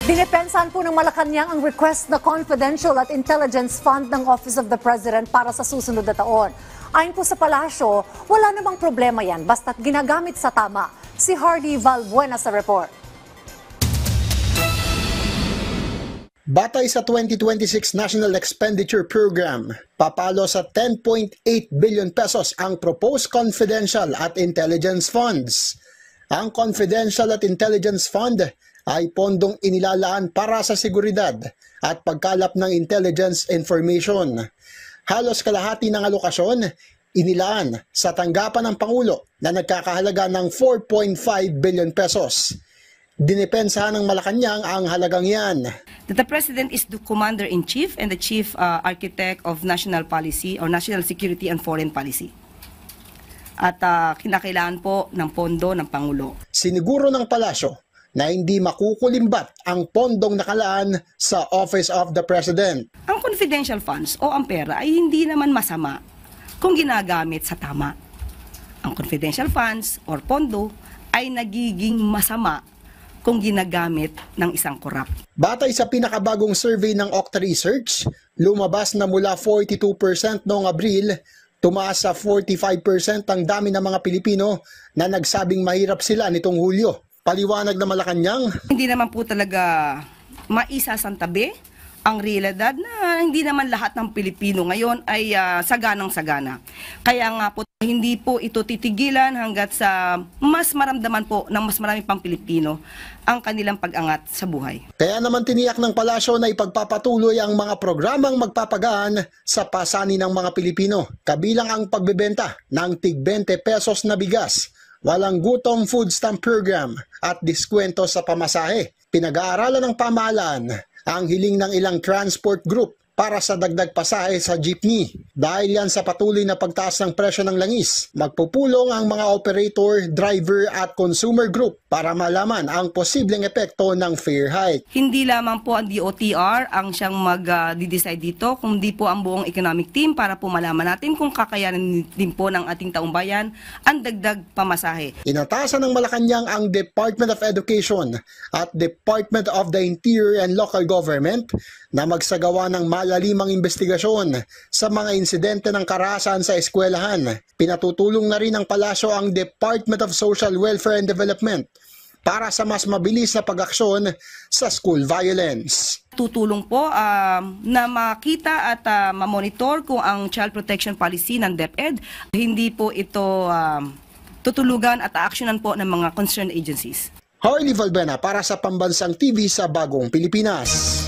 Dinepensahan po ng Malacanang ang request na confidential at intelligence fund ng Office of the President para sa susunod na taon. Ayon po sa palasyo, wala namang problema yan basta't ginagamit sa tama. Si Hardy Valbuena sa report. Batay sa 2026 National Expenditure Program, papalo sa 10.8 billion pesos ang proposed confidential at intelligence funds. Ang Confidential at Intelligence Fund ay pondong inilalaan para sa seguridad at pagkalap ng intelligence information. Halos kalahati ng alokasyon inilaan sa tanggapan ng Pangulo na nagkakahalaga ng 4.5 billion pesos. Dinepensahan ng Malacanang ang halagang yan. The President is the Commander-in-Chief and the Chief Architect of National Policy or National Security and Foreign Policy. At kinakailangan po ng pondo ng Pangulo. Siniguro ng palasyo na hindi makukulimbat ang pondong nakalaan sa Office of the President. Ang confidential funds o ang pera ay hindi naman masama kung ginagamit sa tama. Ang confidential funds or pondo ay nagiging masama kung ginagamit ng isang korap. Batay sa pinakabagong survey ng Okta Research, lumabas na mula 42% noong Abril, tumaas sa 45% ang dami ng mga Pilipino na nagsabing mahirap sila nitong Hulyo. Paliwanag na Malacanang, Hindi naman po talaga maisasantabi ang realidad na hindi naman lahat ng Pilipino ngayon ay saganang-sagana. Kaya nga po, hindi po ito titigilan hanggat sa mas maramdaman po ng mas marami pang Pilipino ang kanilang pag-angat sa buhay. Kaya naman tiniyak ng palasyo na ipagpapatuloy ang mga programang magpapagaan sa pasanin ng mga Pilipino, kabilang ang pagbebenta ng tig 20 pesos na bigas, walang gutom food stamp program at diskwento sa pamasahe. Pinag-aaralan ng pamahalaan ang hiling ng ilang transport group para sa dagdag pasahe sa jeepney. Dahil yan sa patuloy na pagtaas ng presyo ng langis, magpupulong ang mga operator, driver at consumer group para malaman ang posibleng epekto ng fare hike. Hindi lamang po ang DOTR ang siyang mag-decide dito, kundi po ang buong economic team para po malaman natin kung kakayanin din po ng ating taong bayan ang dagdag pamasahe. Inatasan ng Malacanang ang Department of Education at Department of the Interior and Local Government na magsagawa ng malalimang investigasyon sa mga insidente ng karahasan sa eskwelahan. Pinatutulong na rin ng palasyo ang Department of Social Welfare and Development para sa mas mabilis na pag-aksyon sa school violence. Tutulong po na makita at mamonitor kung ang child protection policy ng DepEd, hindi po ito tutulugan at aaksyonan po ng mga concerned agencies. Hardy Valbuena para sa Pambansang TV sa Bagong Pilipinas.